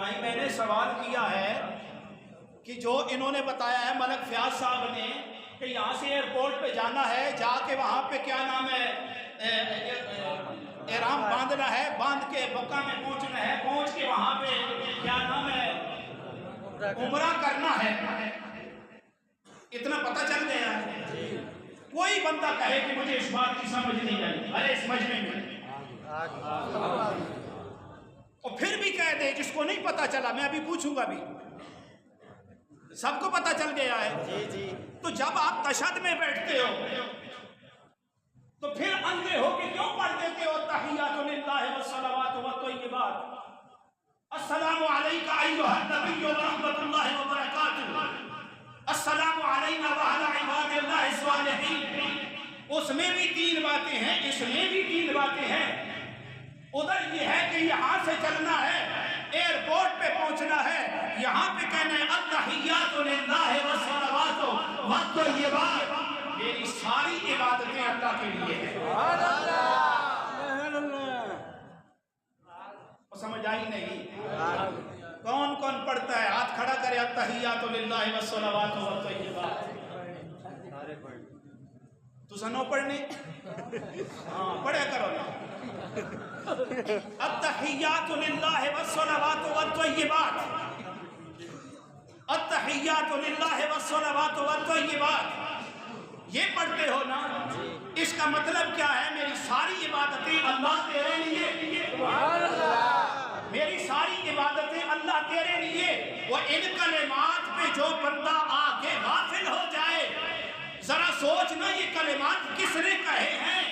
भाई मैंने सवाल किया है कि जो इन्होंने बताया है मलक फयाज साहब ने कि यहाँ से एयरपोर्ट पे जाना है, जाके वहाँ पे क्या नाम है एहराम बांधना है, बांध के मक्का में पहुँचना है, पहुँच के वहाँ पे क्या नाम है उम्रा करना है। इतना पता चल गया। कोई बंदा कहे कि मुझे इस बात की समझ नहीं आई, अरे समझने में और फिर भी कह दे जिसको नहीं पता चला, मैं अभी पूछूंगा भी, सबको पता चल गया है। जी जी। तो जब आप तशहद में बैठते हो तो फिर अंधे हो के क्यों पढ़ देते हो तहियातु लिल्लाहि व सलावातु व तय्यिबात, अस्सलामु अलैका अय्युहन नबिय्यु व रहमतुल्लाहि व बरकातुहू, अस्सलामु अलैना व अला इबादिल्लाहि स्वालिहीन। उसमें भी तीन बातें हैं, इसमें भी तीन बातें हैं। उधर ये है कि यहाँ से चलना है, एयरपोर्ट पे पहुंचना है, यहाँ पे कहना है अत्तहियातु लिल्लाहि व सलावातु व तय्यिबात। मेरी सारी इबादतें अल्लाह के लिए है। समझ आई नहीं? कौन कौन पढ़ता है? हाथ खड़ा करे अत्तहियातु लिल्लाहि व सलावातु व तय्यिबात। तू सनो पढ़ने? हाँ पढ़े करो ना। अत्तहियातु लिल्लाहि व सलावातु व तय्यिबात, अत्तहियातु लिल्लाहि व सलावातु व तय्यिबात। ये पढ़ते हो ना? इसका मतलब क्या है? मेरी सारी इबादतें अल्लाह तेरे लिए, मेरी सारी इबादतें अल्लाह तेरे लिए। वो इन कलिमात पे जो बंदा आके गाफिल हो जाए, जरा सोच ना ये कलिमात किसने कहे हैं?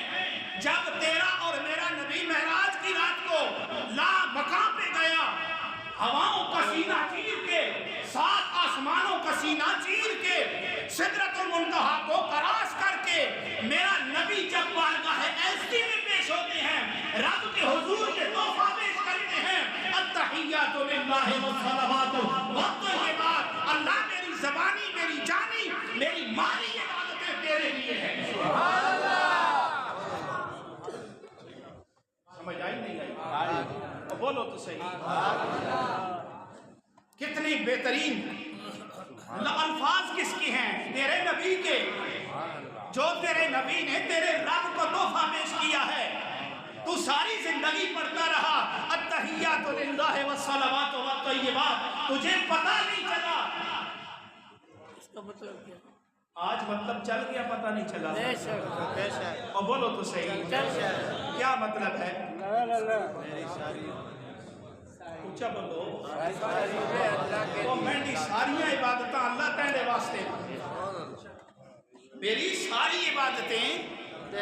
जब तेरा और मेरा नबी महराज की रात को ला मकां पे गया, हवाओं का सीना चीर के, सात आसमानों का सीना चीर के, सिदरतुल मुंतहा को क्रॉस करके मेरा नबी जब बारगाह ऐसी में पेश होते हैं, रब के हुजूर के तोहफा पेश करते हैं अत्तहियातु लिल्लाहि व सलावातु व तय्यिबात। अल्लाह मेरी ज़बानी, मेरी जानी, मेरी माली इबादतें तेरे लिए है। सुभान अल्लाह। समझ आई नहीं आई? बोलो तो सही। कितनी बेहतरीन अल्फाज किसकी हैं? तेरे नबी के, जो तेरे नबी ने तेरे रब को तोहफा पेश किया है। तू सारी जिंदगी पढ़ता रहा अत्तहियातु लिल्लाहि व सलावातु व तय्यिबात, तुझे पता नहीं चला। इसका मतलब क्या? आज मतलब चल गया, पता नहीं चला। बेशक। और बोलो तो सही, क्या मतलब है? ऊंचा बोलो। तो मेरी सारिया इबादत अल्लाह तेरे वास्ते, मेरी सारी इबादतें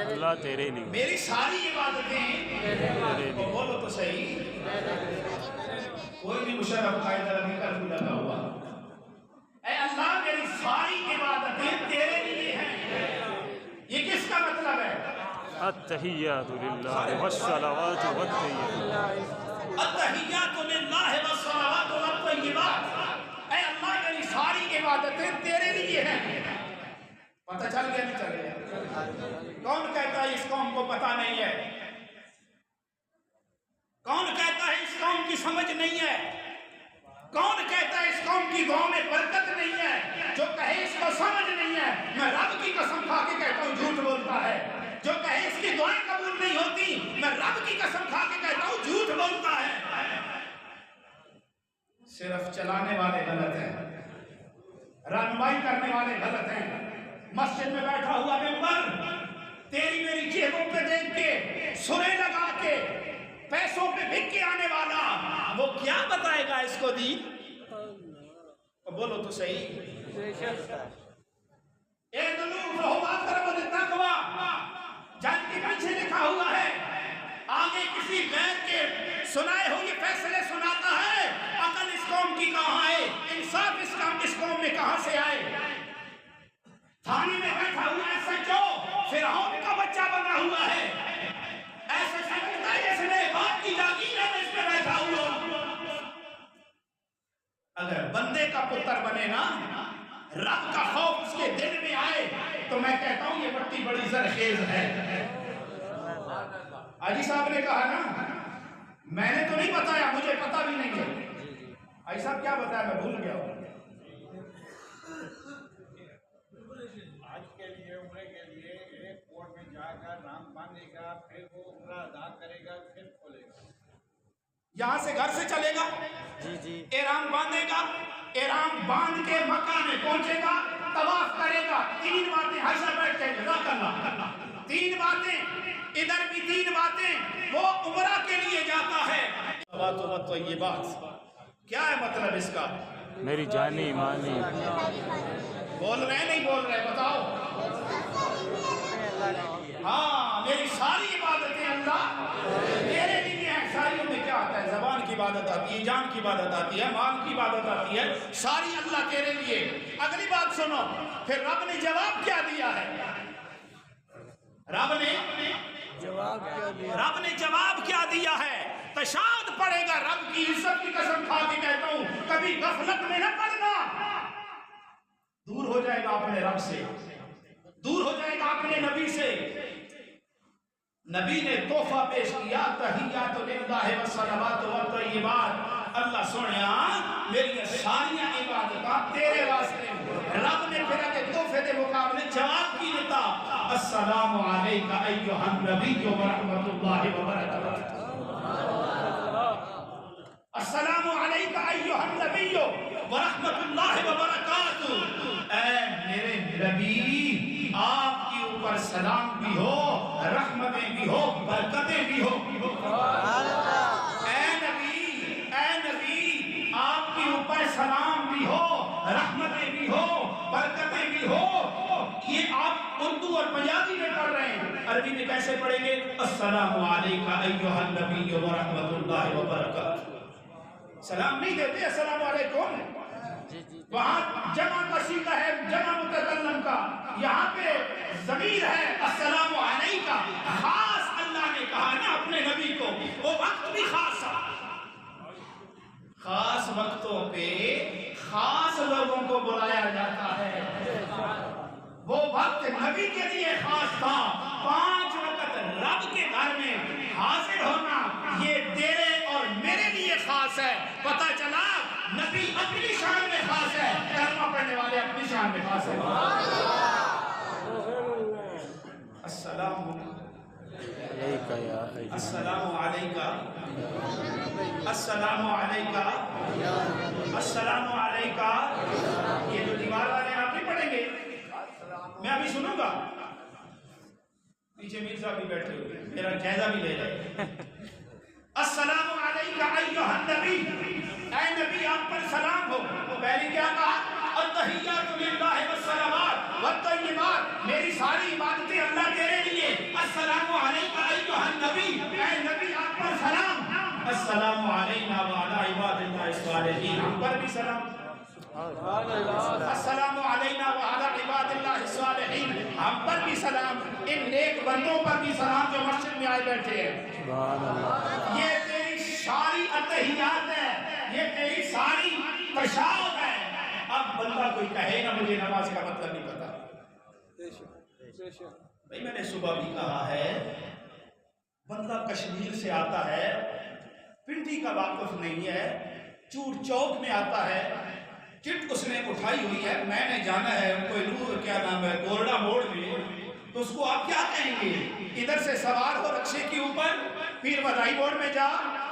अल्लाह तेरे लिए, मेरी सारी इबादतें तेरे लिए। बोलो तो सही। कोई भी मुशर्रफ कायदा नहीं कर लगा हुआ। ऐ अल्लाह मेरी सारी इबादतें तेरे लिए हैं। ये किसका मतलब है? अत्तहियातु लिल्लाहि व सलावातु व तय्यिबात, अत्तहियातु लिल्लाहि व सलावातु व तय्यिबात। ऐ अल्लाह मेरी सारी इबादतें तेरे लिए हैं। पता चल गया नहीं चल गया? कौन कहता है इस कौम को पता नहीं है? कौन कहता है इस कौम की समझ नहीं है? कौन कहता है इस कौम की दुआ में बरकत नहीं है? जो कहे इसको समझ नहीं है, मैं रब की कसम खा के कहता हूँ झूठ बोलता है। जो कहे इसकी दुआएं कबूल नहीं होती, मैं रब की कसम खा के कहता हूँ झूठ बोलता है। सिर्फ चलाने वाले गलत हैं, रहनुमाई करने वाले गलत हैं। मस्जिद में बैठा हुआ मेंबर तेरी मेरी जेबों पे देख के, सुरे लगा के, पैसों पे बिक के आने वाला, वो क्या बताएगा इसको दीन? बोलो तो सही। जज के पीछे लिखा हुआ है, आगे किसी गैर के सुनाए हुए फैसले सुनाता है। अकल इस कौम की कहाँ है? इंसाफ इस कौम में कहाँ से आए? थाने में बैठा हुआ है सच्चो, फिरौन का बच्चा बना हुआ है। ऐसे समझता है जैसे मेरे बाप की जागीर है, इस पे बैठा हुआ। अगर बंदे का पुत्र बने ना, रब का खौफ उसके दिल में आए, तो मैं कहता हूं ये मट्टी बड़ी जरखेज है। हाजी साहब ने कहा ना, मैंने तो नहीं बताया, मुझे पता भी नहीं है। भाई साहब क्या बताया, मैं भूल गया हूँ। आज के लिए उम्र के लिए एक कोर्ट में जाकर नाम बांधेगा, फिर वो उम्र अदा करेगा, फिर खोलेगा। यहाँ से घर से चलेगा, एहराम बांधेगा, एहराम बांध के मक्का में पहुंचेगा, तवाफ करेगा, 3 बातें हर्षा बैठ के करना, 3 बातें, इधर भी 3 बातें, वो उम्रा के लिए जाता है। तो ये बात क्या है मतलब इसका? मेरी जानी मानी बोल रहे नहीं बोल रहे, बताओ। हाँ, मेरी सारी इबादतें अल्लाह तेरे लिए हैं। सारियों में क्या आता है? ज़बान की इबादत आती है, जान की इबादत आती है, माल की इबादत आती है, सारी अल्लाह तेरे लिए। अगली बात सुनो, फिर रब ने जवाब क्या दिया है? रब ने जवाब क्या दिया है? तशाद पड़ेगा, रब की इज्जत की कसम खा के कहता हूं, कभी गफलत में न पड़ना। दूर हो जाएगा अपने रब से, दूर हो जाएगा अपने नबी से। नबी ने तोहफा पेश किया, तहियातु लिल्लाहि व सलावातु व तय्यिबात। अल्लाह सोनिया मेरी सारियां इबादतां तेरे वास्ते। रब ने फिर के तोहफे के मुकाबले जवाब की देता, अस्सलामु अलैका अय्युहन नबिय्यु व रहमतुल्लाहि व बरकातुहू। अस्सलामु अलैका अय्युहन नबिय्यु व रहमतुल्लाहि व बरकातुहू। ऐ मेरे नबी, आपके ऊपर सलाम भी हो, रहमतें भी हो, बरकतें भी हो। ऐ नबी, आपके ऊपर सलाम भी हो, रहमतें भी हो, बरकतें भी हो। ये आप उर्दू और पंजाबी में पढ़ रहे हैं, अरबी में कैसे पढ़ेंगे? अस्सलामु अलैका अय्युहन नबिय्यु व रहमतुल्लाहि व बरकातुहू। सलाम नहीं देते अस्सलामु अलैकुम, वहां जमा का सीगा है, जमा मुतकल्लम का, यहाँ पे ज़मीर है अस्सलामु अलैका। खास अल्लाह ने कहा ना अपने नबी को, वो वक्त भी खास था। खास वक्तों पे खास लोगों को बुलाया जाता है। वो वक्त नबी के लिए खास था। 5 वक्त रब के घर में हाजिर होना ये तेरे और मेरे लिए खास है। पता चला नबी अपनी शान में खास है, कलमा पढ़ने वाले अपनी शान में खास है। अस्सलामु अलैका या अस्सलामु अलैका, अस्सलामु अलैका, अस्सलामु अलैका। ये जो दीवार वाले आप नहीं पढ़ेंगे, मैं अभी सुनूंगा। पीछे मीर साहब भी बैठे हुए, मेरा जायजा भी ले रहे। अस्सलामु अलैका अय्युहन नबी, ऐ नबी आप पर सलाम हो। पहले क्या कहा? अत्तहियातु लिल्लाहि वस्सलावात वत्तय्यिबात। मेरी सारी इबादतें अल्लाह तेरे लिए। अस्सलामु अलैका अय्युहन नबी, ऐ नबी आप पर सलाम। अस्सलामु अलैना व अला इबादिल्लाहि स्वालिहीन, हम पर भी सलाम। अस्सलामु अलैना व अला इबादिल्लाहि स्वालिहीन, हम पर भी सलाम। इन नेक बंदों पर भी सलाम जो मस्जिद में आए बैठे हैं। ये तेरी सारी अतहियात है, ये तेरी सारी तशाउत है। अब बंदा कोई कहे ना मुझे नमाज का मतलब नहीं पता। भाई मैंने सुबह भी कहा है, बंदा कश्मीर से आता है, पिंडी का वाकफ नहीं है, चूर चौक में आता है, चिट उसने उठाई हुई है, मैंने जाना है कोई नूर क्या नाम है गोरडा मोड़ में, तो उसको आप क्या कहेंगे? इधर से सवार हो रक्शे के ऊपर, फिर बधाई मोड़ में जा,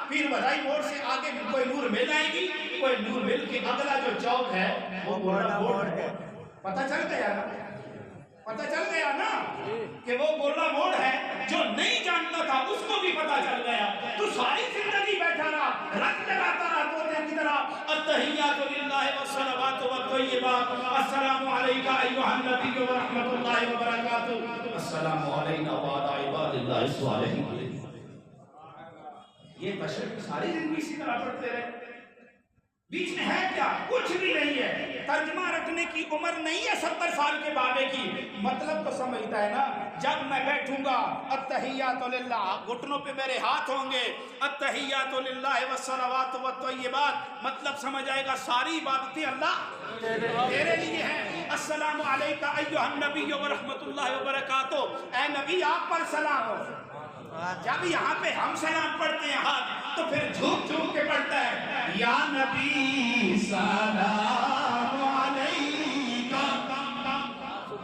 फिर बधाई मोड़ से आगे कोई नूर मिल आएगी, कोई नूर मिल के अगला जो चौक है वो गोरडा मोड़ है। पता चल गया ना, पता चल गया ना कि वो गोरडा मोड़ है। जो नहीं जानता था उसको भी पता चल गया। तू सारी जिंदगी बैठा रहा, रट लगाता रहा तोते की तरह। अत्तहियातु लिल्लाहि वस्सलावातु वत्तय्यिबात। अस्सलामु अलैका अय्युहन नबिय्यु व रहमतुल्लाहि व बरकातुहू। अस्सलामु अलैना व अला इबादिल्लाहि स्वालिहीन। ये बशर सारी जिंदगी इसी तरह पढ़ते रहे। बीच में है क्या? कुछ भी नहीं है। तर्जमा रखने की उम्र नहीं है 70 साल के बाबे की। मतलब तो समझता है ना। जब मैं बैठूंगा अत्तहियातु लिल्लाह, घुटनों पे मेरे हाथ होंगे, अत्तहियातु लिल्लाहि वस्सलावातु वत्तय्यिबात, मतलब समझ आएगा सारी इबादतें अल्लाह तेरे लिए हैं। अस्सलामु अलैका अय्युहन नबिय्यु व रहमतुल्लाहि व बरकातुहू। ऐ नबी आप पर सलाम हो। जब यहाँ पे हम सलाम पढ़ते हैं हाथ, तो फिर झूम झूम के पढ़ता है। या नबी सलाम अलैका।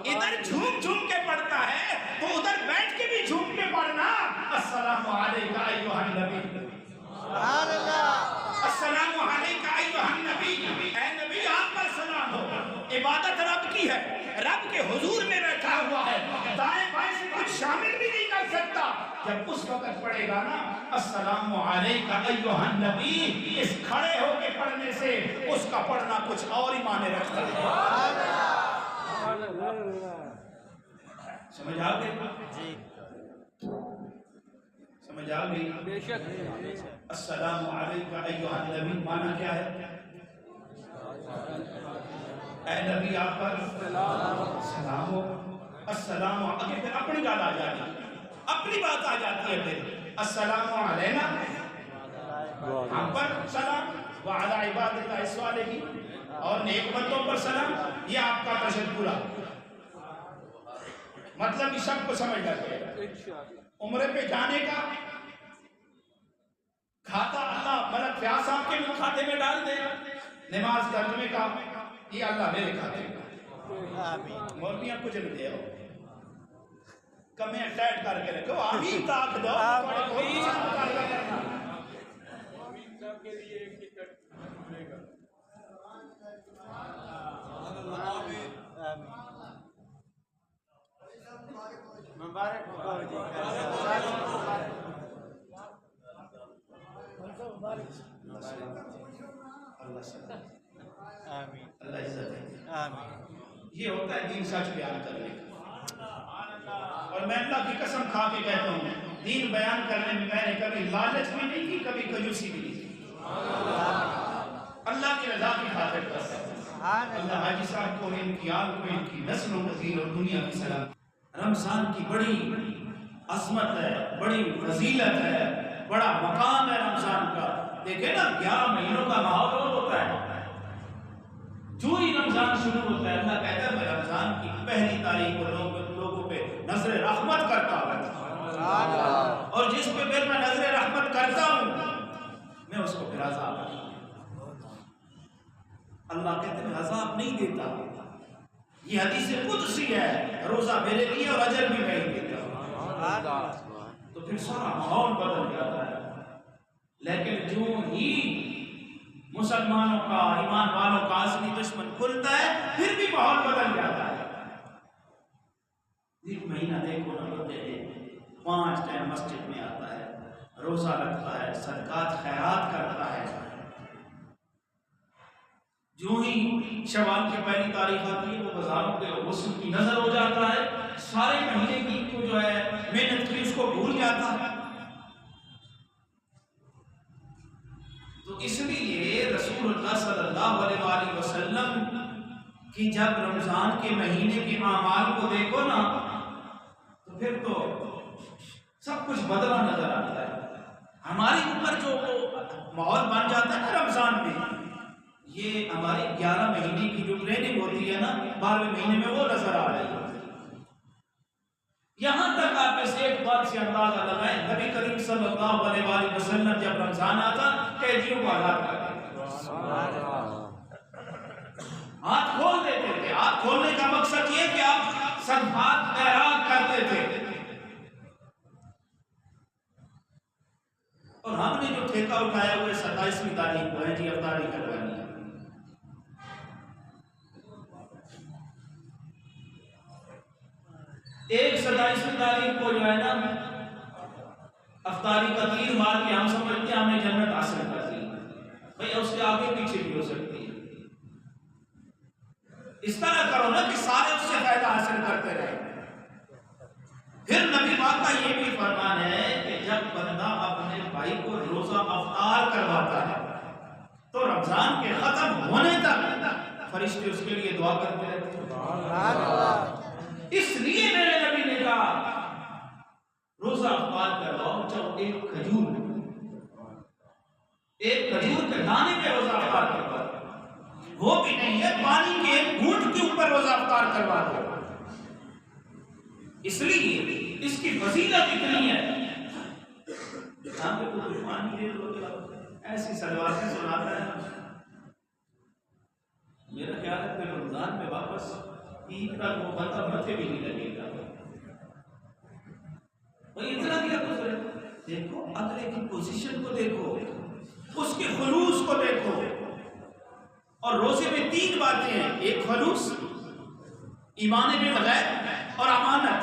इधर झूम झूम के पढ़ता है तो उधर बैठ के भी झूम के पढ़ना। अस्सलामु अलैका अय्युहन नबी, अस्सलामु अलैका अय्युहन नबी। ऐ नबी आप पर सलाम हो। इबादत रब की है, रब के हुजूर में बैठा हुआ है, दाएं बाएं से कुछ शामिल भी नहीं कर सकता। जब उस वक्त पढ़ेगा ना अस्सलामु अलैका अय्युहन नबी, इस खड़े होके पढ़ने से उसका पढ़ना कुछ और ही माने रखता है। समझ आ गई? समझ आ गई? बेशक। अस्सलामु अलैका अय्युहन नबी माना क्या है? ऐ नबी आप पर सलाम हो। अस्सलाम आगे फिर अपनी बात आ जाती है, अपनी बात आ जाती है। फिर अस्सलामु अलैना, हम पर सलाम, व अला इबादिल्लाहि स्वालिहीन, और नेक बंदों पर सलाम। ये आपका तशद्दुर, मतलब इस सबको समझ लगे। उम्रे पे जाने का खाता अल्लाह मतलब प्यास आपके खाते में डाल दे। नमाज तर्जुमे का ये अल्लाह मेरे खाते में। मौलवियां कुछ नहीं दे कमें टाइट करके रखो, अभी ताक दो के लिए एक टिकट मिलेगा। मुबारक हो अल्लाह इज्जत है। ये होता है दीन सच बयान करने का। और मैं अल्लाह की कसम खा के कहता हूँ, दीन बयान करने में मैंने कभी लालच भी नहीं की, कभी कंजूसी भी नहीं की। अल्लाह की रजा की खातिर करता हूं। अल्लाह हाजी साहब को, इनकी आल को, इनकी नस्लों नज़ीर और दुनिया की सलाम। रमजान की बड़ी अजमत है, बड़ी फजीलत है, बड़ा मकाम है रमजान का। देखे ना 11 महीनों का माहौल होता है। जो ही रमजान शुरू होता है अल्लाह कहता है मैं रमजान की पहली तारीख को लोगों पे नजर रहमत करता हूँ, और जिस पे फिर मैं नजर रहमत करता हूँ मैं उसको फिर अज़ाब, अल्लाह कहते हैं अज़ाब नहीं देता। ये हदीस कुदसी है, रोजा मेरे लिए और अजर भी मैं ही देता हूँ। तो फिर सारा माहौल बदल जाता है। लेकिन जो ही मुसलमानों का, ईमान वालों का असली दुश्मन खुलता है फिर भी माहौल बदल जाता है। एक महीना देखो ना, बंदे 5 टाइम मस्जिद में आता है, रोजा रखता है, सदकात खैरात करता है। जो ही शवाल की पहली तारीख आती है वो बाजारों के हुस्न की नजर हो जाता है, सारे महीने की को जो है मेहनत की उसको भूल जाता है। तो इसलिए रसूलुल्लाह सल्लल्लाहु अलैहि वसल्लम की जब रमजान के महीने के आमाल को देखो ना तो फिर तो सब कुछ बदला नजर आता है। हमारे ऊपर जो माहौल बन जाता है ना रमजान में, ये हमारे 11 महीने की जो ट्रेनिंग होती है ना 12वें महीने में वो नजर आ रही है। यहां तक आप इस एक बात से अंदाजा लगाएं, नबी करीम सल्लल्लाहु अलैहि वसल्लम जब रमजान आता कैदियों को आजाद करते, हाथ खोल देते थे। हाथ खोलने का मकसद ये कि आप सदकात खैरात करते थे। और हमने जो ठेका उठाया हुआ 27वीं तारीख को है जी, अफ्तारी करवानी है। एक 27वीं तारीख को जो है ना अफ्तारी का तीर मार के हम समझते हैं हमने जन्नत हासिल कर ली। भाई उसके आगे पीछे भी हो सकती है। इस तरह करो ना कि सारे उससे फायदा हासिल करते रहे। फिर नबी पाक का ये भी फरमान है कि जब बंदा अपने भाई को रोजा अफ्तार करवाता है तो रमजान के खत्म होने तक फरिश्ते उसके लिए दुआ करते रहते। इसलिए मेरे नबी ने कहा रोजा अफ्तार करवाओ, जब एक खजूर के दाने पे रोजा अफ्तार करवाओ, वो भी नहीं है पानी के घूंट के ऊपर रोजा अफ्तार करवा दो। इसलिए इसकी फजीलत इतनी है। पानी दे दो, ऐसी सलवातें सुनाता है। मेरा ख्याल है फिर रमजान में वापस ईद तक वो बंदा मथे भी नहीं लगेगा। भाई इतना क्या गुजरे, देखो अगले की पोजीशन को देखो, उसके खुलूस को देखो। और रोजे में 3 बातें हैं, एक खुलूस, ईमान बिल गैब और अमानत।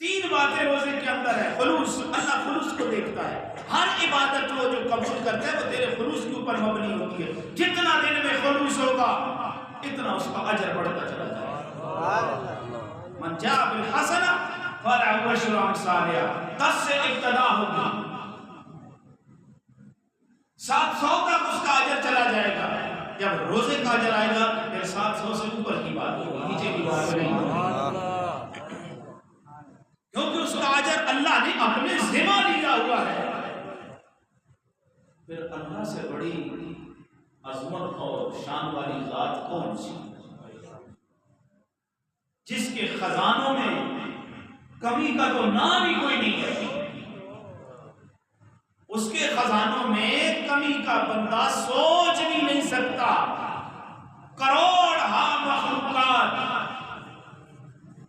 3 बातें रोजे के अंदर है। खुलूस, अल्लाह खुलूस को देखता है। हर इबादत वो जो कबूल करता है वो तेरे खुलूस के ऊपर मबनी होती है। जितना दिन में खुलूस होगा इतना उसका अजर बढ़ता चला जाएगा। मन जा बिल हसना फलहु अशरु अमसालिहा, 10 से इब्तदा होगी, 700 तक उसका अजर चला जाएगा। जब रोजे का अजर आएगा फिर 700 से ऊपर की बात होगी, नीचे की बात नहीं होगी, क्योंकि उसका अजर अल्लाह ने अपने जिम्मा लिया हुआ है। फिर अल्लाह से बड़ी अजमत और शान वाली जात कौन सी, जिसके खजानों में कमी का तो नाम ही कोई नहीं है। उसके खजानों में कमी का बंदा सोच भी नहीं सकता। करोड़ मखलूकात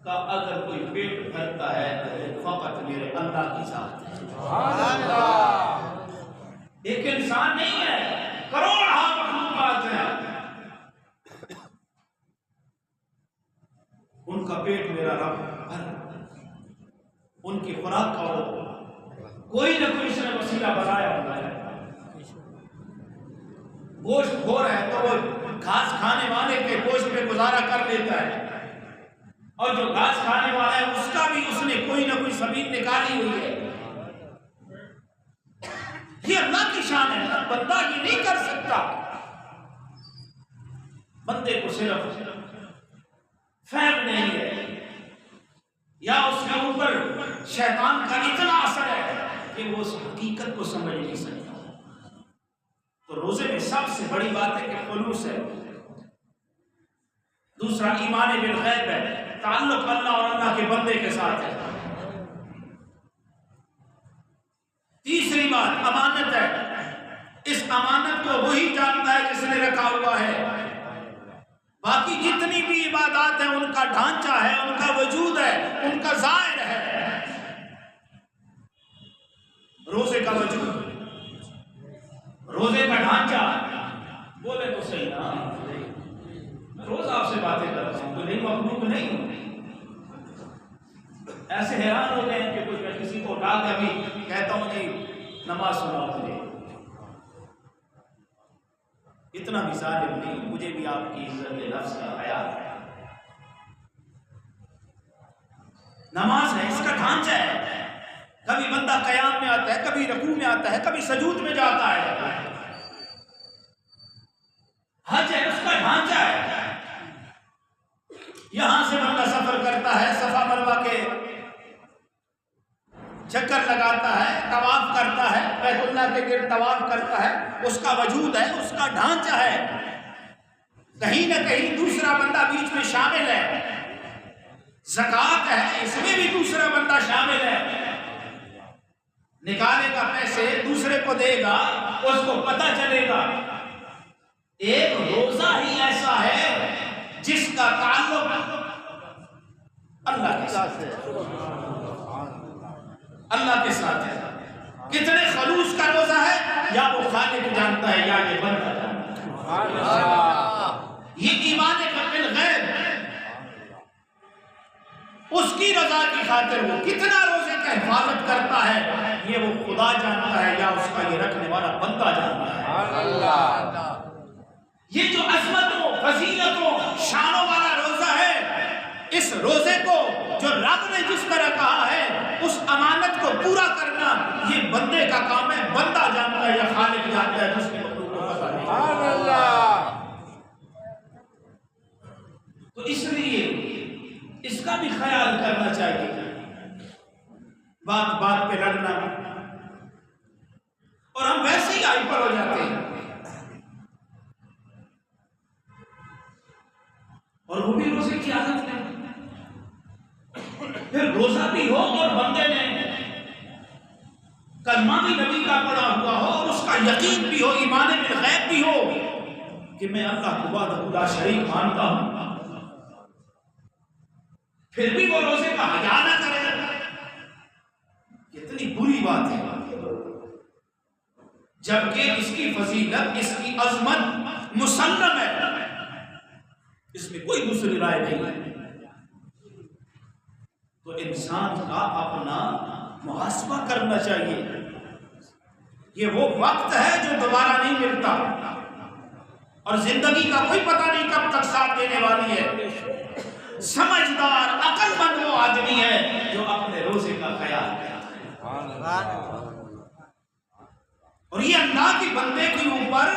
का अगर कोई पेट भरता है तो फकत मेरे अल्लाह की जात है। एक इंसान नहीं है, करोड़ मखलूकात है, उनका पेट मेरा रब भर, उनकी खुराक का कोई ना कोई इसने वसीला बनाया हुआ है। गोश्त खो रहा है तो वो घास खाने वाले के गोश्त पे गुजारा कर लेता है, और जो घास खाने वाला है उसका भी उसने कोई ना कोई सबील निकाली हुई है। ये अल्लाह की शान है, बंदा ये नहीं कर सकता। बंदे को सिर्फ फहम नहीं है या उसके ऊपर शैतान का इतना असर है कि वो उस हकीकत को समझ नहीं सकता। तो रोजे में सबसे बड़ी बात है कि खुलूस है। दूसरा ईमान बिल गैब है, ताल्लुक अल्लाह और अल्लाह के बंदे के साथ है। तीसरी बात अमानत है। इस अमानत को वही जानता है जिसने रखा हुआ है। बाकी जितनी भी इबादत है उनका ढांचा है, उनका वजूद है, उनका जाहिर है। रोजे का वजूद, रोजे का ढांचा, बोले तो सही ना, रोज आपसे बातें करता हूं तो नहीं, मखलूक नहीं ऐसे हैरान हो गए कि कुछ मैं किसी को उठा के अभी कहता हूं जी नमाज सुनाओ मुझे, इतना भी जालिम नहीं, मुझे भी आपकी इज्जत नफ्स का ख्याल है। नमाज है, इसका ढांचा है। कभी बंदा कयाम में आता है, कभी रकू में आता है, कभी सजूद में जाता है। हज है, उसका ढांचा है। यहां से बंदा सफर करता है, सफा मरवा के चक्कर लगाता है, तवाफ करता है, बैतुल्लाह के गिर्द तवाफ करता है, उसका वजूद है, उसका ढांचा है। कहीं ना कहीं दूसरा बंदा बीच में शामिल है। ज़कात है, इसमें भी दूसरा बंदा शामिल है। निकालेगा पैसे, दूसरे को देगा, उसको पता चलेगा। एक रोजा ही ऐसा है जिसका ताल्लुक अल्लाह के साथ है, अल्लाह के साथ है। कितने खलूस का रोजा है, या वो खालिक जानता है या ये बंदा जानता है। ये ईमान बिल गैब, उसकी रजा की खातिर वो कितना रोजे का हिफाजत करता है, ये वो खुदा जानता है या उसका ये रखने वाला बंदा जानता है। ये जो अजमतों, फजीलतों, शानों वाला रोजा है, इस रोजे को जो रब ने जिस तरह कहा है उस अमानत को पूरा करना ये बंदे का काम है। बंदा जानता है या खालिक जानता है, जिसकी मखलूक को पता नहीं। तो इसलिए इसका भी ख्याल करना चाहिए। बात बात पे लड़ना, और हम वैसे ही हाइपर हो जाते हैं। और वो भी रोजे की आदत है। फिर रोजा भी हो और बंदे ने कलमा भी नबी का पढ़ा हुआ यकीन भी हो, ईमान बिल गैब भी हो कि मैं अल्लाह को वाहदहुल्ला शरीक मानता हूं, फिर भी वो रोजे का हया ना करे, कितनी बुरी बात है। जबकि इसकी फजीलत, इसकी अजमत मुसल्लम है, इसमें कोई दूसरी राय नहीं है। तो इंसान का अपना मुहासबा करना चाहिए। ये वो वक्त है जो दोबारा नहीं मिलता, और जिंदगी का कोई पता नहीं कब तक साथ देने वाली है। समझदार अक्लमंद वो आदमी है जो अपने रोजे का ख्याल करता है। और ये अल्लाह के बंदे के ऊपर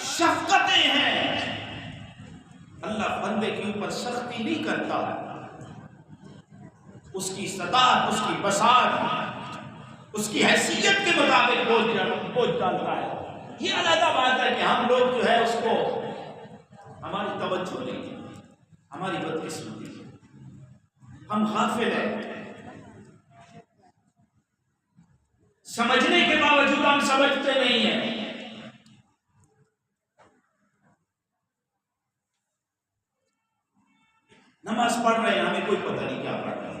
शफकतें हैं। अल्लाह बंदे के ऊपर सख्ती नहीं करता, उसकी सदात, उसकी बसात, उसकी हैसियत के मुताबिक बोझ डालता है। ये अलग बात है कि हम लोग जो है उसको, हमारी तवज्जो नहीं है, हमारी बदकिस्मती है, हम गाफिल हैं। समझने के बावजूद हम समझते नहीं हैं। नमाज पढ़ रहे हैं, हमें कोई पता नहीं क्या पढ़ रहे हैं।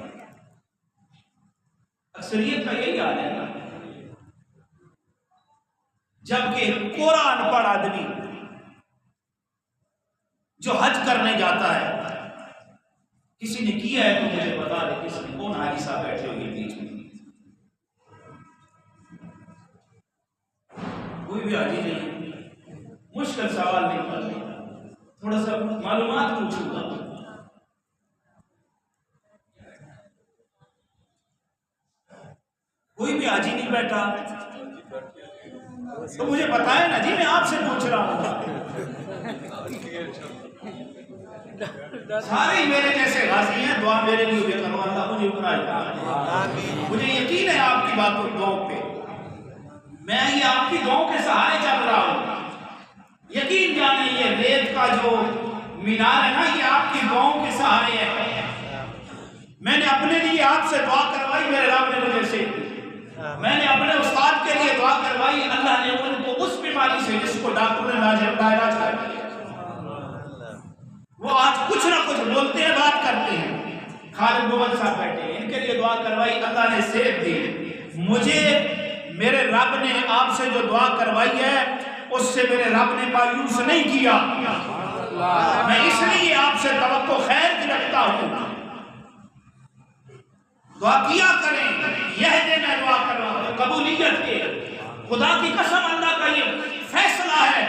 अक्सरियत का यही हाल है ना। जबकि कोरा अनपढ़ आदमी जो हज करने जाता है, किसी ने किया है तो मुझे बता दे, किसने, कौन हाजी साहब बैठे होंगे बीच में? कोई भी हाजी नहीं। मुश्किल सवाल नहीं करते, थोड़ा सा मालूमात पूछूंगा। कोई भी हाजी नहीं बैठा तो मुझे बताए ना जी, मैं आपसे पूछ रहा हूँ। सारे मेरे जैसे गाजी हैं, दुआ मेरे लिए भी करो, अल्लाह मुझे बनाएगा। मुझे यकीन है आपकी बातों, दुआओं पे। मैं ये आपकी दुआओं के सहारे चल रहा हूँ। यकीन जाने ये रेत का जो मीनार है ना, ये आपकी दुआओं के सहारे है। मैंने अपने लिए आपसे दुआ करवाई, मेरे रब ने मुझे से। मैंने अपने उस्ताद के लिए दुआ करवाई, अल्लाह ने उनको उस बीमारी से जिसको डॉक्टर ने इलाज कर दिया, वो आज कुछ ना कुछ बोलते हैं, बात करते हैं। खालिद मोहम्मद साहब बैठे हैं, इनके लिए दुआ करवाई, अल्लाह ने सेहत दी। मुझे मेरे रब ने आपसे जो दुआ करवाई है उससे मेरे रब ने मायूस नहीं किया। मैं इसलिए आपसे तवक्को खैर की रखता हूं। दुआ किया करें, यह दे मैं दुआ कर रहा हूं कबूलियत के। खुदा की कसम, अल्लाह का ये फैसला है।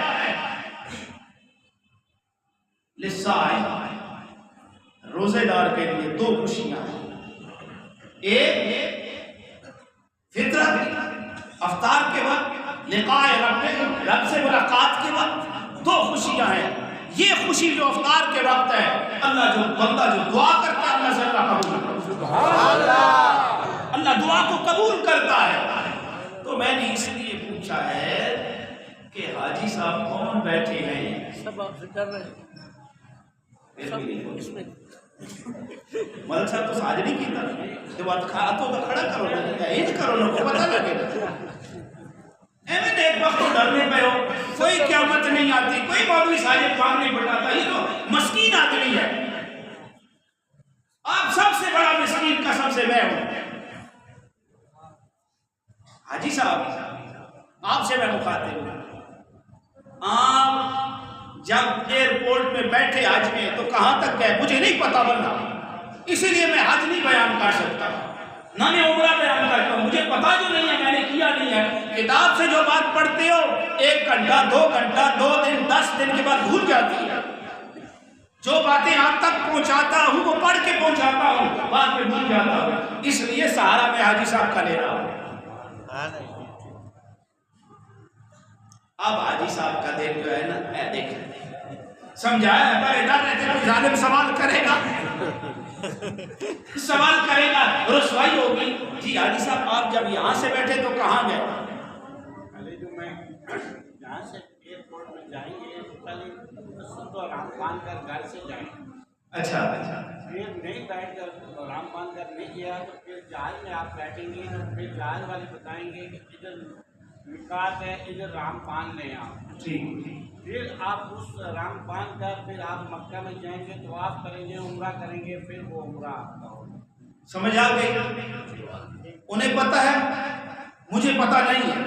लिस्साए, रोजेदार के लिए दो खुशियां हैं। एक फितरत अफ्तार के वक्त, लिकाए रब से मुलाकात के वक्त दो खुशियां हैं। ये खुशी जो अफ्तार के वक्त है, अल्लाह जो बंदा जो दुआ करता है अल्लाह से अल्लाह कबूल करता है, अल्लाह दुआ को कबूल करता है। तो मैंने इसलिए पूछा है कि हाजी साहब कौन बैठे हैं? सब आपसे कर रहे हैं। मल साहब तो साज नहीं कीता, जब तो खड़ा करो ना, इंज करो ना, को पता लगे। एवं देख वक्त डरने पे हो, कोई क़यामत नहीं आती, कोई मौलवी साजिद पान नहीं बटाता। ये तो मस्कीन आदमी है। आप सबसे बड़ा मिस्कीन कसम से मैं हूं। हाजी साहब, आपसे मैं मुखातिब हूं। आप जब एयरपोर्ट में बैठे हज में तो कहां तक गए मुझे नहीं पता, वरना इसीलिए मैं हज नहीं बयान कर सकता, ना मैं उम्रा बयान करता हूं। मुझे पता जो नहीं है, मैंने किया नहीं है। किताब से जो बात पढ़ते हो 1 घंटा 2 घंटा 2 दिन 10 दिन के बाद भूल जाती है। जो बातें आप तक पहुंचाता हूं वो पढ़ के पहुंचाता हूं, बाद में भूल जाता हूं। इसलिए सहारा मैं हाजी साहब का ले रहा हूं। अब हाजी साहब का देख जो है ना, देख समझाया, पर डर रहते कोई जालिम सवाल करेगा, सवाल करेगा, रुसवाई होगी। जी हाजी साहब, आप जब यहाँ से बैठे तो कहाँ गए? पहले जो मैं यहाँ से एयरपोर्ट में जाएंगे पहले तो आराम बांध कर घर से जाएंगे। अच्छा। फिर नहीं बैठ कर आराम बांध कर नहीं किया तो फिर जहाज में आप बैठेंगे तो फिर जहाज वाले बताएंगे कि इधर विकास है इधर रामपान ले आओ, फिर आप उस रामपान का फिर आप मक्का में जाएंगे तो आप करेंगे उम्रा करेंगे, फिर वो उम्रा आपका होगा। समझ आ गई? उन्हें पता है, मुझे पता नहीं है।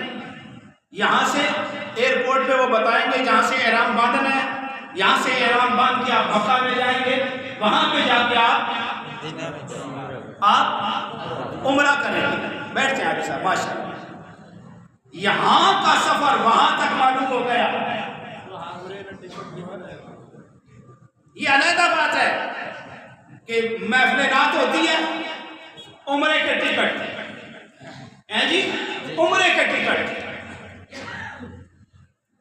यहाँ से एयरपोर्ट पे वो बताएंगे जहाँ से एहराम बांधना है, यहाँ से एहराम बांध के आप मक्का में जाएंगे, वहां पे जाके आप उम्रा करेंगे। बैठ जाए अभी साहब, माशाअल्लाह। यहाँ का सफर वहां तक मालूम हो गया। ये अलग बात है कि महफिल नात होती है, उम्रे के टिकट है जी, उम्रे के टिकट।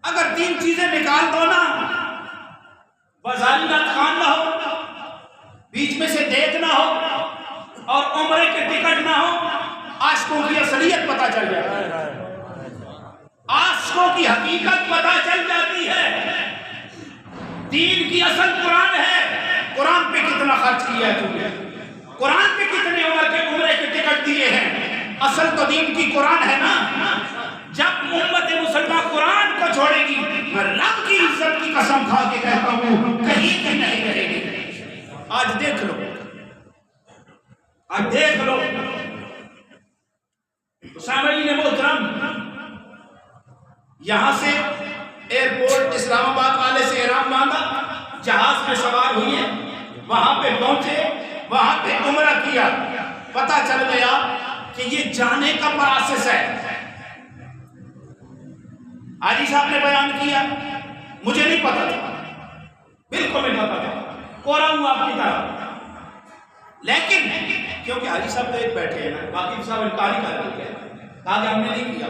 अगर 3 चीजें निकाल दो ना, बाजारी नात खान ना हो, बीच में से देख ना हो और उम्रे के टिकट ना हो, आशिकों की असलियत पता चल जाती है, आशिकों की हकीकत पता चल जाती है। दीन की असल कुरान है। कुरान पे कितना खर्च किया है तुमने, कुरान पे कितने उम्रे के टिकट दिए हैं। असल तो दीन की कुरान है ना। जब उम्मत मुसलमान कुरान को छोड़ेगी, मैं रब की इज्जत की कसम खा के कहता हूं, कहीं भी नहीं रहेगी। आज देख लो, आज देख लो। सामईन मोहतरम, यहां से एयरपोर्ट इस्लामाबाद वाले से एहराम बांधा, जहाज में सवार हुए, वहां पे पहुंचे, वहां पे उम्रा किया, पता चल गया कि ये जाने का प्रोसेस है। हाजी साहब ने बयान किया, मुझे नहीं पता था, बिल्कुल नहीं पता था, कोरा हूं आपकी तरह। लेकिन क्योंकि हाजी साहब तो एक बैठे हैं ना, बाकी साहब इनकार ही कर रहे हैं, कहा कि हमने नहीं किया।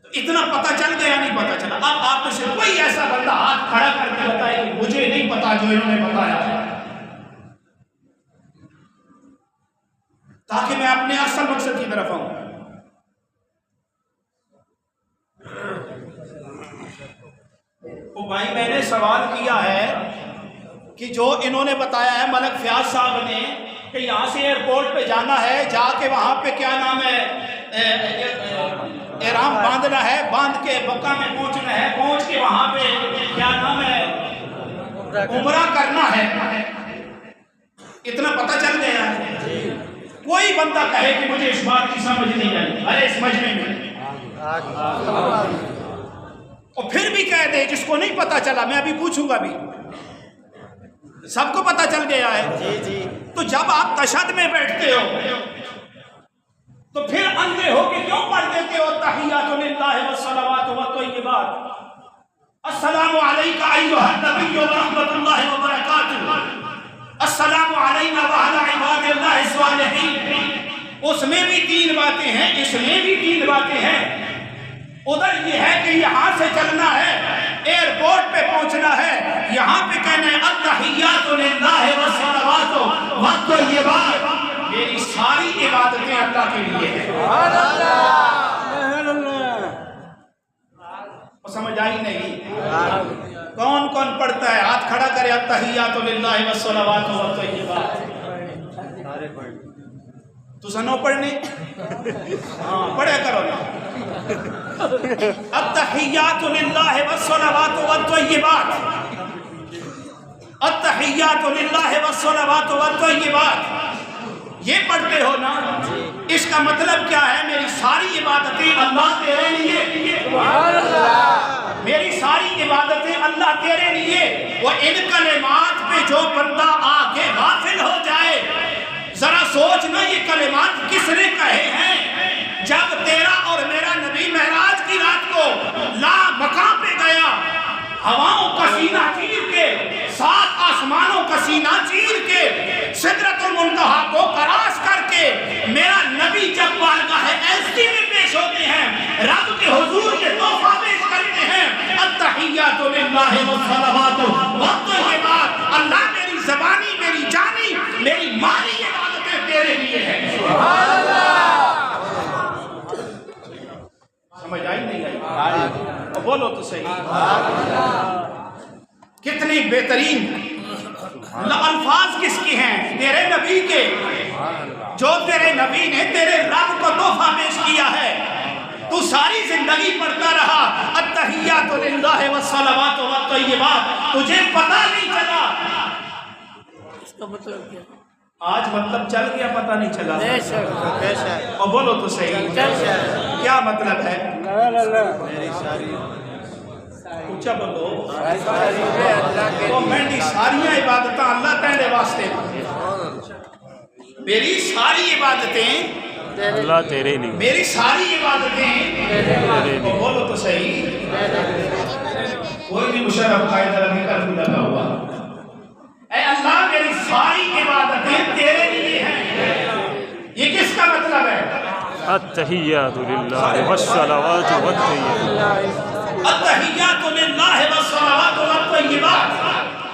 तो इतना पता चल गया, नहीं पता चला। अब आप में से कोई ऐसा बंदा हाथ खड़ा करके बताए कि मुझे नहीं पता जो इन्होंने बताया है, ताकि मैं अपने असल मकसद की तरफ आऊं। तो भाई मैंने सवाल किया है कि जो इन्होंने बताया है मलक फयाज साहब ने कि यहाँ से एयरपोर्ट पे जाना है, जाके वहाँ पे क्या नाम है, एहराम बांधना है, बांध के मक्का में पहुँचना है, पहुँच के वहाँ पे क्या नाम है, उम्रा करना है। इतना पता चल गया है। कोई बंदा कहे कि मुझे इस बात की समझ नहीं आई, अरे समझने में, और फिर भी कह दे जिसको नहीं पता चला, मैं अभी पूछूंगा भी, सबको पता चल गया है। जी जी। तो जब आप तशहद में बैठते हो तो फिर अंधे हो के क्यों पढ़ देते हो तहियातु लिल्लाहि व सलावातु व तय्यिबात, अस्सलामु अलैका अय्युहन नबिय्यु व रहमतुल्लाहि व बरकातुहू, अस्सलामु अलैना व अला इबादिल्लाहि स्वालिहीन। उसमें भी 3 बातें हैं, इसमें भी 3 बातें हैं। उधर ये है कि यहाँ से चलना है, एयरपोर्ट पे पहुंचना है, यहाँ पे कहना है अत्तहियातु लिल्लाहि व सलावातु व तय्यिबात। मेरी सारी इबादतें अल्लाह के लिए हैं। समझ आई नहीं? कौन कौन पढ़ता है? हाथ खड़ा करे, अत्तहियातु लिल्लाहि व सलावातु व तय्यिबात। तू सनो पढ़ने, हाँ पढ़े करो ना। अत्तहियातु लिल्लाहि व सलावातु व तय्यिबात, अत्तहियातु लिल्लाहि व सलावातु व तय्यिबात। ये पढ़ते हो ना, इसका मतलब क्या है? मेरी सारी इबादतें अल्लाह तेरे लिए, मेरी सारी इबादतें अल्लाह तेरे लिए। वो इन कलिमात पे जो बंदा आके गाफिल हो जाए, जरा सोच ना ये कलिमात किसने कहे हैं। जब तेरा और मेरा नबी महराज की रात को ला मकाम पे गया, हवाओं का सीना चीर के, 7 आसमानों का सीना चीर के, सिदरतुल मुंतहा को क्रॉस करके मेरा नबी जब बारगाह ऐसी में पेश होते हैं, रब के हुजूर के तोहफा पेश करते हैं, अत्तहियातु लिल्लाहि व सलावातु व तय्यिबात। अल्लाह मेरी ज़बानी, मेरी जानी, मेरी माली इबादतें तेरे लिए हैं। सुभान अल्लाह। समझ आई नहीं आई? तो बोलो तो सही। कितनी बेहतरीन अल्फाज किसके हैं? तेरे नबी के, जो तेरे नबी ने तेरे रब को तोहफा पेश किया है। तू सारी जिंदगी पढ़ता रहा अत्तहियातु लिल्लाहि वस्सलावातु वत्तय्यिबात, तुझे पता नहीं चला। इसका मतलब क्या? आज मतलब चल गया, पता नहीं चला। बेशक। और बोलो तो सही, क्या मतलब है? मेरी सारी ऊंचा बोलो। तो मेरी सारियां इबादत अल्लाह तेरे वास्ते, मेरी सारी इबादतें अल्लाह तेरे लिए, मेरी सारी इबादतें तेरे लिए। तो बोलो तो सही। कोई भी मुशर्रफ कायदा लगा हुआ, ऐ अल्लाह मेरी सारी इबादतें तेरे लिए हैं। ये किसका मतलब है? अत्तहियातु लिल्लाहि वस्सलावातु वत्तय्यिबात, अत्तहियातु लिल्लाहि वस्सलावातु वत्तय्यिबात,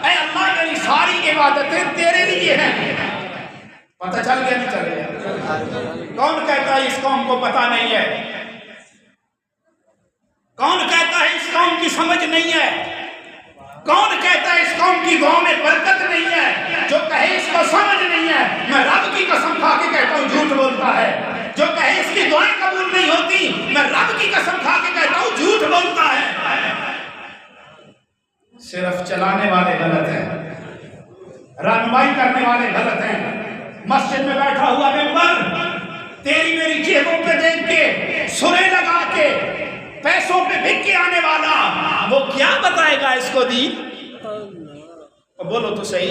ऐ अल्लाह मेरी सारी इबादतें तेरे लिए हैं। पता चल गया नहीं चल गया? कौन कहता है इस कौम को पता नहीं है? कौन कहता है इस कौम की समझ नहीं है? कौन कहता है इस कौम की दुआ में बरकत नहीं है? जो कहे इसको समझ नहीं है, मैं रब की कसम खा के कहता हूँ झूठ बोलता है। जो कहे इसकी दुआएं कबूल नहीं होती, मैं रब की कसम खा के कहता हूँ झूठ बोलता है। सिर्फ चलाने वाले गलत हैं, रहनुमाई करने वाले गलत हैं। मस्जिद में बैठा हुआ मेंबर तेरी मेरी जेबों पे देख के, सुरे लगा के, पैसों पे बिक के आने वाला, वो क्या बताएगा इसको दीन? बोलो तो सही।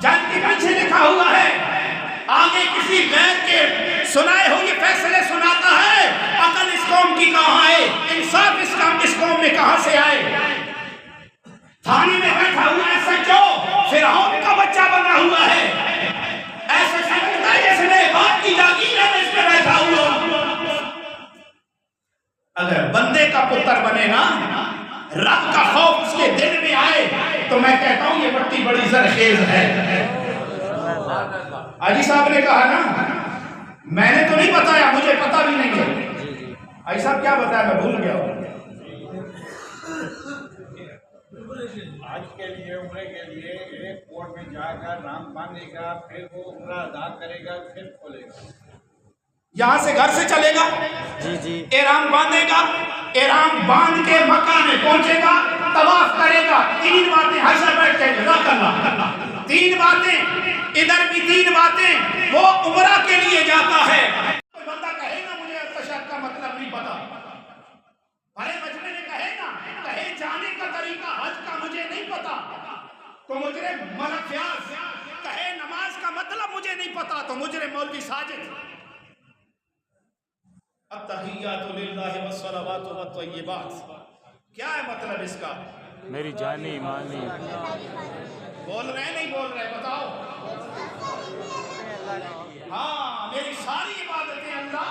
जान के पीछे लिखा हुआ है, आगे किसी गैर के सुनाए हुए फैसले सुनाता है। अकल इस कौम की कहाँ है? इंसाफ इस कौम में कहाँ से आए? थाने में बैठा हुआ है सच्चो, फिरौन का बच्चा बना हुआ है। ऐसा समझता है जैसे मेरे बाप की जागीर है, इस पे बैठा हुआ। अगर बंदे का पुत्र बने ना, रब का खौफ उसके दिल में आए, तो मैं कहता हूं ये मट्टी बड़ी जरखेज है। हाजी साहब ने कहा ना, मैंने तो नहीं बताया, मुझे पता भी नहीं है। हाजी साहब क्या बताया, मैं भूल गया हूं। आज के लिए उम्र के लिए एक कोर्ट में जाकर राम बांधेगा, फिर वो उम्र अदा करेगा, फिर खोलेगा। यहां से घर से चलेगा, एहराम बांधेगा, एहराम बांध के मक्का में पहुंचेगा, तवाफ करेगा, 3 बातें हज में बैठ के करना, 3 बातें, इधर भी 3 बातें, वो उम्रा के लिए जाता है। कोई बंदा कहे ना मुझे तशद्दुद का मतलब नहीं पता, बड़े मजमे ने कहे ना, कहे जाने का तरीका हज का मुझे नहीं पता, तो मुझे मलफ्याज कहे नमाज का मतलब मुझे नहीं पता, तो मुझे मौलवी साजिद। अत्तहियातु लिल्लाहि वस्सलावातु वत्तय्यिबात, क्या है मतलब इसका? मेरी जानी मानी। बोल रहे नहीं बोल रहे, बताओ। हाँ, मेरी सारी इबादतें अल्लाह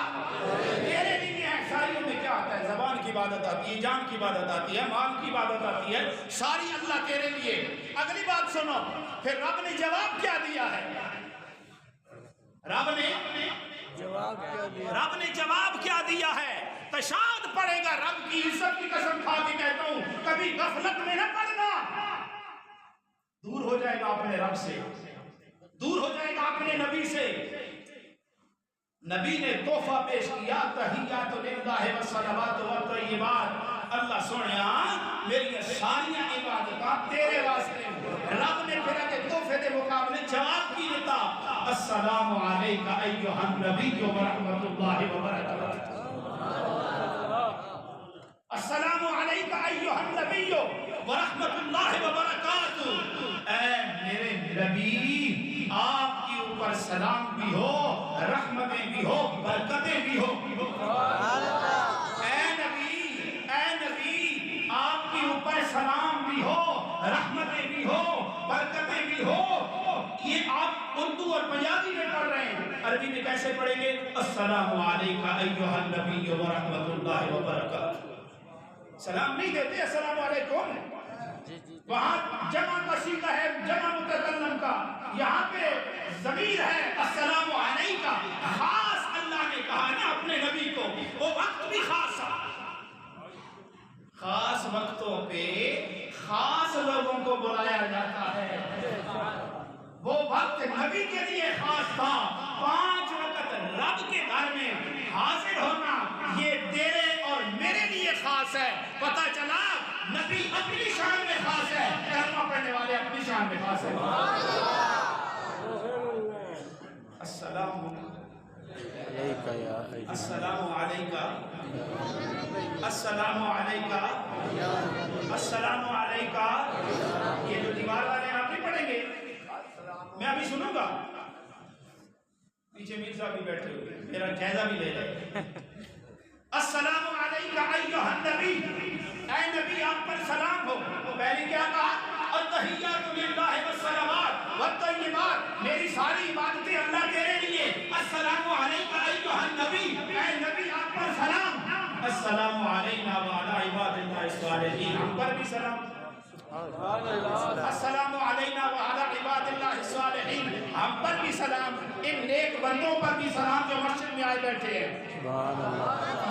तेरे लिए हैं। सारियों में क्या आता है? ज़बान की इबादत आती है, जान की इबादत आती है, माल की इबादत आती है, सारी अल्लाह तेरे लिए। अगली बात सुनो, फिर रब ने जवाब क्या दिया है? रब ने जवाब क्या दिया है? तशाद पड़ेगा, रब की इज्जत की कसम खा के कहता हूं, कभी गफलत में न पड़ना। दूर हो जाएगा अपने रब से, दूर हो जाएगा अपने नबी से। नबी ने तोहफा पेश किया, तहियातु लिल्लाहि वस्सलावातु वत्तय्यिबात। अल्लाह सोनिया मेरी सारियां इबादतां तेरे वास्ते। रब ने फिर के तोहफे के मुकाबले जवाब की देता, अस्सलामु अलैका अय्युहन नबिय्यु व रहमतुल्लाहि व बरकातुहू। अस्सलामु अलैका अय्युहन नबिय्यु व रहमतुल्लाहि व बरकातुहू। ऐ मेरे नबी, आपके ऊपर सलाम भी हो, रहमतें भी हो, बरकतें भी हो। ऐ नबी, आपके ऊपर सलाम भी हो, रहमतें भी हो, बरकतें भी हो। ये आप उर्दू और पंजाबी में पढ़ रहे हैं, अरबी में कैसे पढ़ेंगे? अस्सलामु अलैका अय्युहन नबिय्यु व रहमतुल्लाहि व बरकातुहू। सलाम नहीं देते अस्सलामु अलैकुम, वहाँ जमा का सीगा है, जमा मुतकल्लम का, यहाँ पे ज़मीर है अस्सलामु अलैका। खास अल्लाह ने कहा ना अपने नबी को, वो वक्त भी खास था। खास वक्तों पे खास लोगों को बुलाया जाता है। वो वक्त वक्त नबी के लिए खास था। 5 वक्त रब के घर में हाजिर होना ये तेरे और मेरे लिए खास है। पता चला नबी अपनी शान में खास है, कलमा पढ़ने वाले अपनी शान में खास है। अस्सलामु अलैका, अस्सलामु अलैका, अस्सलामु अलैका, अस्सलामु अलैका। ये जो दीवार वाले आप नहीं पढ़ेंगे, मैं अभी सुनूंगा। पीछे मिर्जा भी बैठे हुए, मेरा जायजा भी ले रहे। अस्सलामु अलैका अय्युहन नबी, ऐ नबी आप पर सलाम हो। तो पहले क्या कहा? अत्तहियातु लिल्लाहि वस्सलावात वत्तय्यिबात, मेरी सारी इबादतें अल्लाह तेरे लिए। अस्सलामु अलैका अय्युहन नबी, ऐ नबी आप पर सलाम। अस्सलामु अलैना व अला इबादिल्लाहि स्वालिहीन, हम पर भी सलाम। अस्सलामु अलैना व अला इबादिल्लाहि स्वालिहीन, हम पर भी सलाम। इन नेक बंदों पर भी सलाम जो मस्जिद में आए बैठे हैं।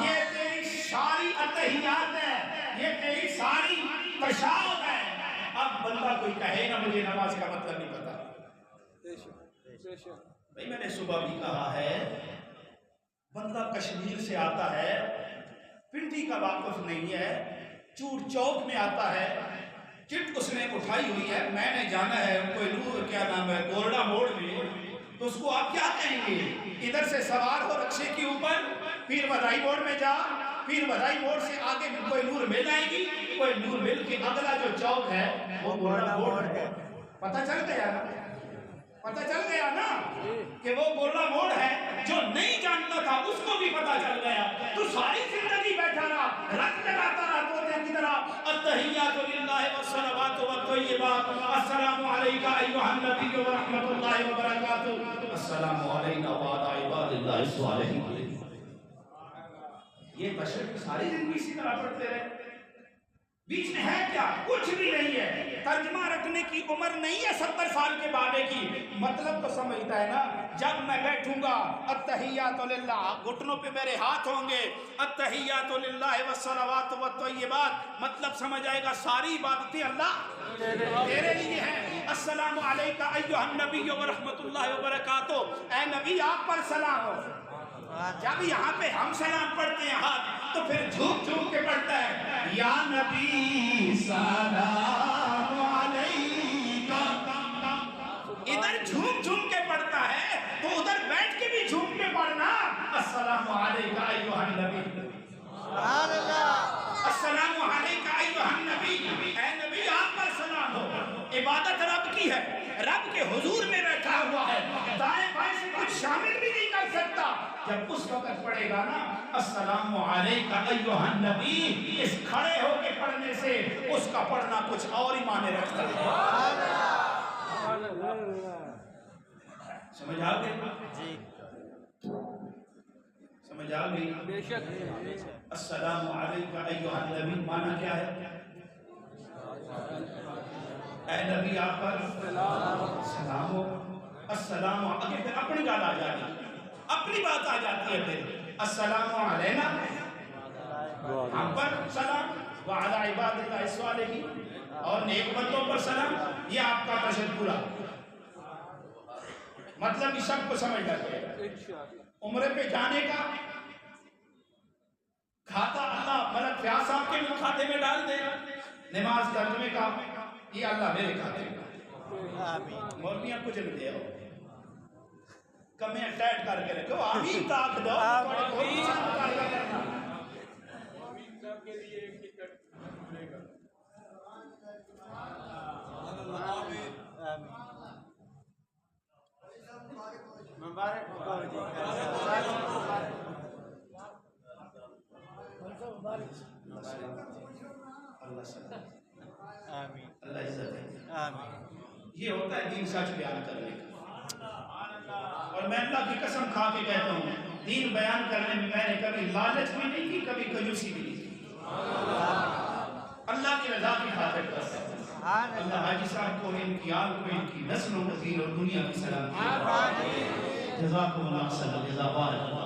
ये तेरी सारी अत्तहियात है, ये तेरी सारी तशाहुद है। अब बंदा कोई कहे ना मुझे नमाज का मतलब नहीं पता। भाई मैंने सुबह भी कहा है, बंदा कश्मीर से आता है, पिंडी का वाकफ नहीं है, चूर चौक में आता है, चिट उसने उठाई हुई है, मैंने जाना है कोई नूर क्या नाम है गोरडा मोड़ में, तो उसको आप क्या कहेंगे? इधर से सवार हो रक्शे के ऊपर, फिर बधाई मोड़ में जा, फिर बधाई मोड़ से आगे कोई नूर मिल आएगी, कोई नूर मिल के अगला जो चौक है वो गोरडा मोड़ है। पता चल गया ना, पता चल गया ना कि वो गोरडा मोड़ है। जो नहीं जानता था उसको भी पता चल गया। तो सारी जिंदगी बैठा रहा, रट लगाता रहा तोते की तरह। अत्तहियातु लिल्लाहि वस्सलावातु वत्तय्यिबात, अस्सलामु अलैका अय्युहन नबी व रहमतुल्लाहि व बरकातुहू, अस्सलामु अलैना व अला इबादिल्लाहि स्वालिहीन। ये तशरीफ सारी जिंदगी इसी तरह पढ़ते रहे। बीच में है क्या? कुछ भी नहीं है। तर्जमा रखने की उम्र नहीं है 70 साल के बाबे की। मतलब तो समझता है ना। जब मैं बैठूंगा अत्तहियातु लिल्लाह, घुटनों पे मेरे हाथ होंगे, अत्तहियातु लिल्लाहि वस्सलावातु वत्तय्यिबात, मतलब समझ आएगा सारी इबादतें अल्लाह तेरे लिए हैं। अस्सलामु अलैका अय्युहन नबी व रहमतुल्लाहि व बरकातुहू, ऐ नबी आप पर सलाम हो। जब यहाँ पे हम सलाम पढ़ते हैं हाथ, तो फिर झूम झूम के पढ़ता है, या नबी सलाम अलैका। इधर झूम झूम के पढ़ता है तो उधर बैठ के भी झूम के पढ़ना। अस्सलामु अलैका अय्युहन नबी, अस्सलामु अलैका अय्युहन नबी, ऐ नबी आप पर सलाम हो। इबादत रब की है, रब के हुजूर में बैठा हुआ है, दाएं बाएं से कुछ शामिल भी नहीं कर सकता। जब उस वक्त पढ़ेगा ना अस्सलामु अलैका अय्युहन नबी, इस खड़े होके पढ़ने से उसका पढ़ना कुछ और ही माने रखता है। समझ आ गई? समझ आ गई? बेशक। अस्सलामु अलैका अय्युहन नबी माना क्या है? ऐ नबी आप पर सलाम हो। अस्सलाम, आगे फिर अपनी बात आ जाती है, अपनी बात आ जाती है। फिर अस्सलामु अलैना, हम पर सलाम, व अला इबादिल्लाहि स्वालिहीन, और नेक बंदों पर सलाम। ये आपका तशद्दुद पूरा मतलब इस सब को समझ लगे। उम्रे पे जाने का खाता अल्लाह मलक फ्याज साहब के खाते में डाल दे। नमाज तर्जुमे का ये अल्लाह मेरे खाते में। मौलवियां कुछ नहीं दे कमें टाइट करके रखो, आमीन ताक दो। अल्लाह इज्जत है। ये होता है दीन सच बयान करने का। और मैं अल्लाह की कसम खा के कहता हूँ, दीन बयान करने में मैंने कभी लालच भी नहीं की, कभी कंजूसी भी नहीं की। अल्लाह की रजा की खातिर करता हूँ। अल्लाह हाजी साहब को, इनकी आल को, इनकी नस्लों को दीन और दुनिया की सलामती। जज़ाकुमुल्लाह खैर।